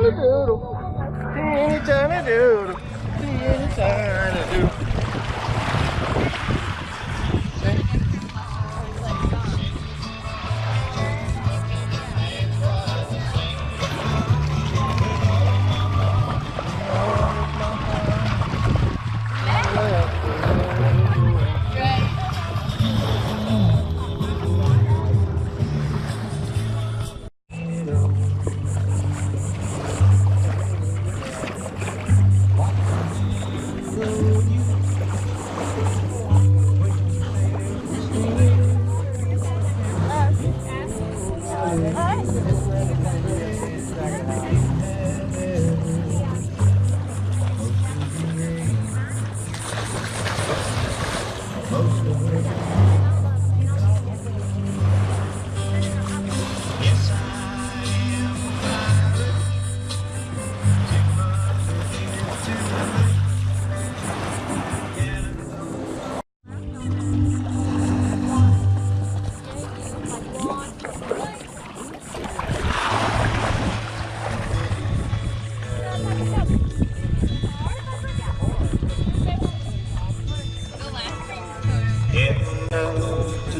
tiny doodle. Teeny tiny doodle. Teeny tiny doodle.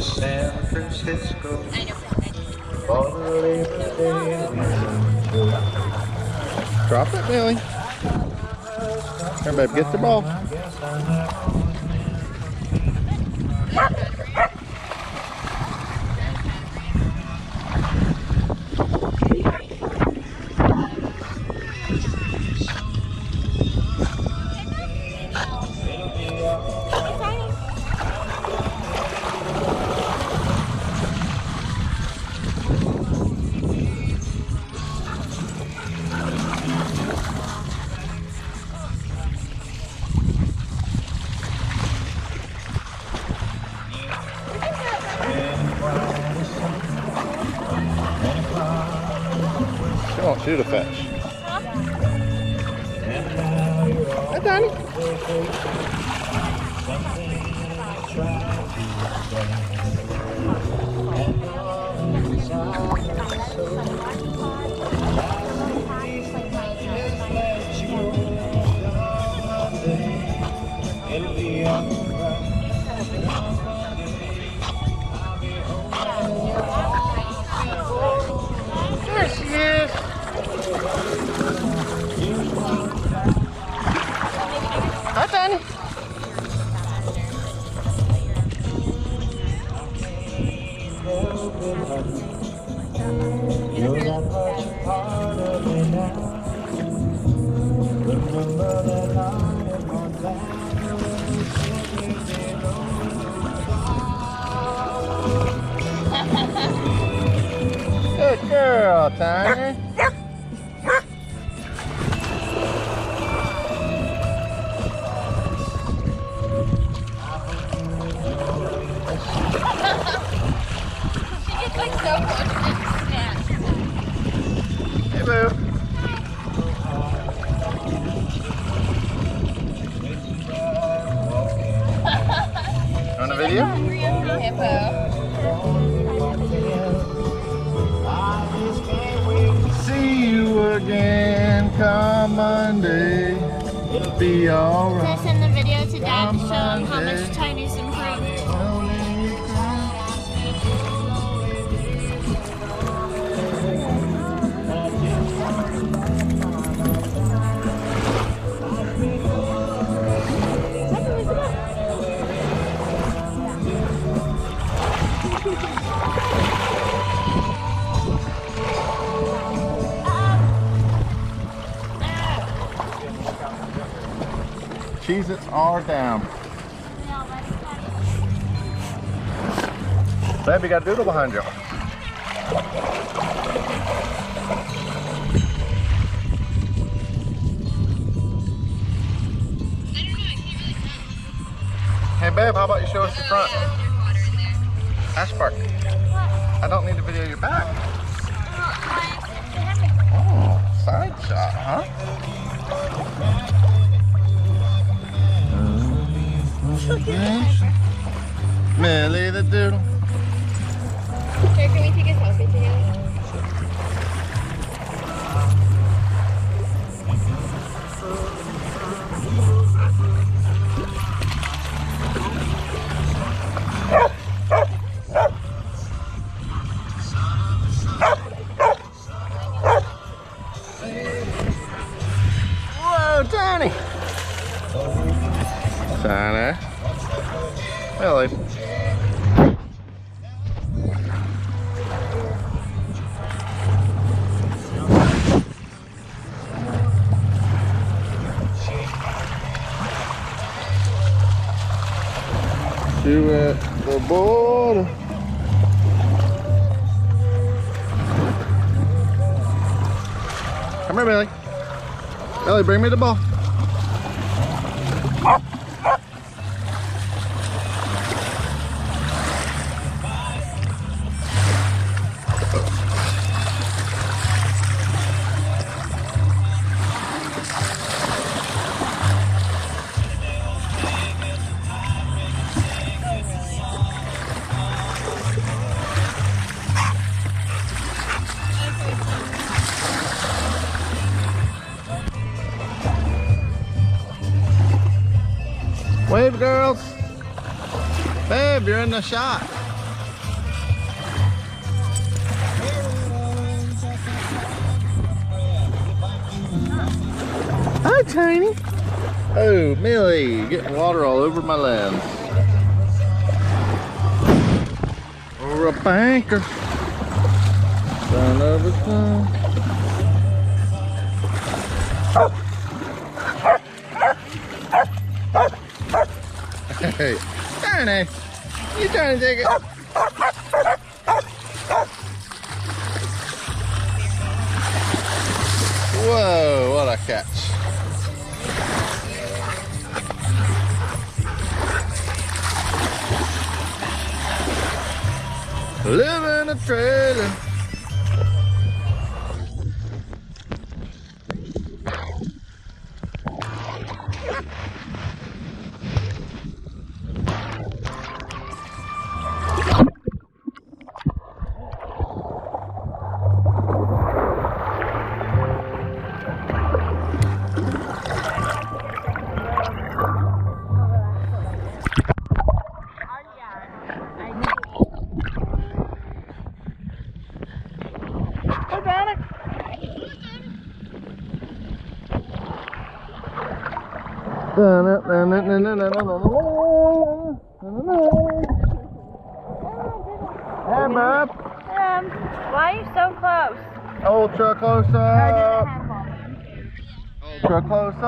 San Francisco. Drop it, Billy. Here, babe, get the ball. She wants you to fetch. Hi, Donnie. There she is. Hi, Donnie. You're not much a part of me now. Remember that night in Montana. Good girl, Tiny. Like so close to snap. Hey, boo. On a video? Hippo. See you again come Monday. It'll be alright. Can I send the video to Dad to show him how much Tiny's improved? Cheez-Its are down. Baby, got a doodle behind you. Hey babe, how about you show us your front? Ash Park. I don't need to video your back. Oh, side shot, huh? Millie the Doodle. Here, can we take a selfie together? Tiny. Tiny. Really? To the border. Come here, Billy. Billy, bring me the ball. Wave, girls. Babe, you're in the shot. Hi, Tiny. Oh, Millie, getting water all over my lens. Or a banker. Son of a son. Hey, Tiny, you trying to take it? Whoa, what a catch. Live in a trailer. Hey, bub. Why are you so close? Ultra close up. Ultra close up.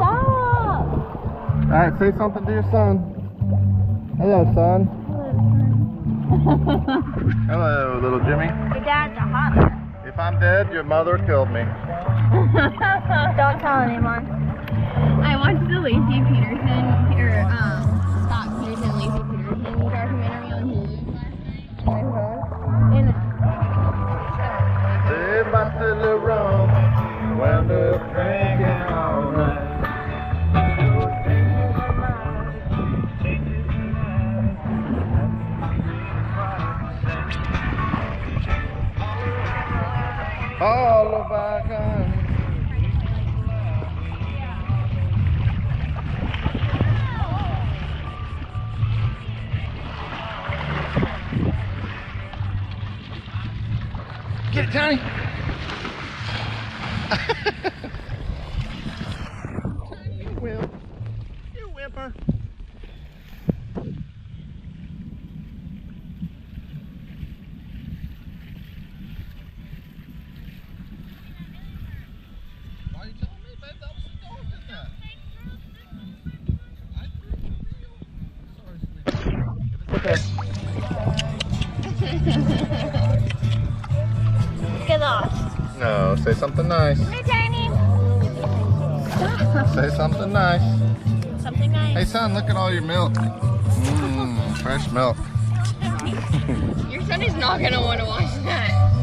Stop! Alright, say something to your son. Hello, son. Hello, little Jimmy. Your dad's a hot man. If I'm dead, your mother killed me. Don't tell anyone. I watched the Lazy Peterson, Scott Peterson, Lazy Peterson documentary on Hulu last night. And They about to the rum when they're drinking all night. All of our kind. Get it, Tiny. You wimp. You whimper. Why are you telling me, babe? That was the dog did that. I threw it for real. Sorry, sweetie. Okay. get lost. No, say something nice. Hey, Tiny. Say something nice. Something nice. Hey, son, look at all your milk. Mmm, fresh milk. Your son is not going to want to watch that.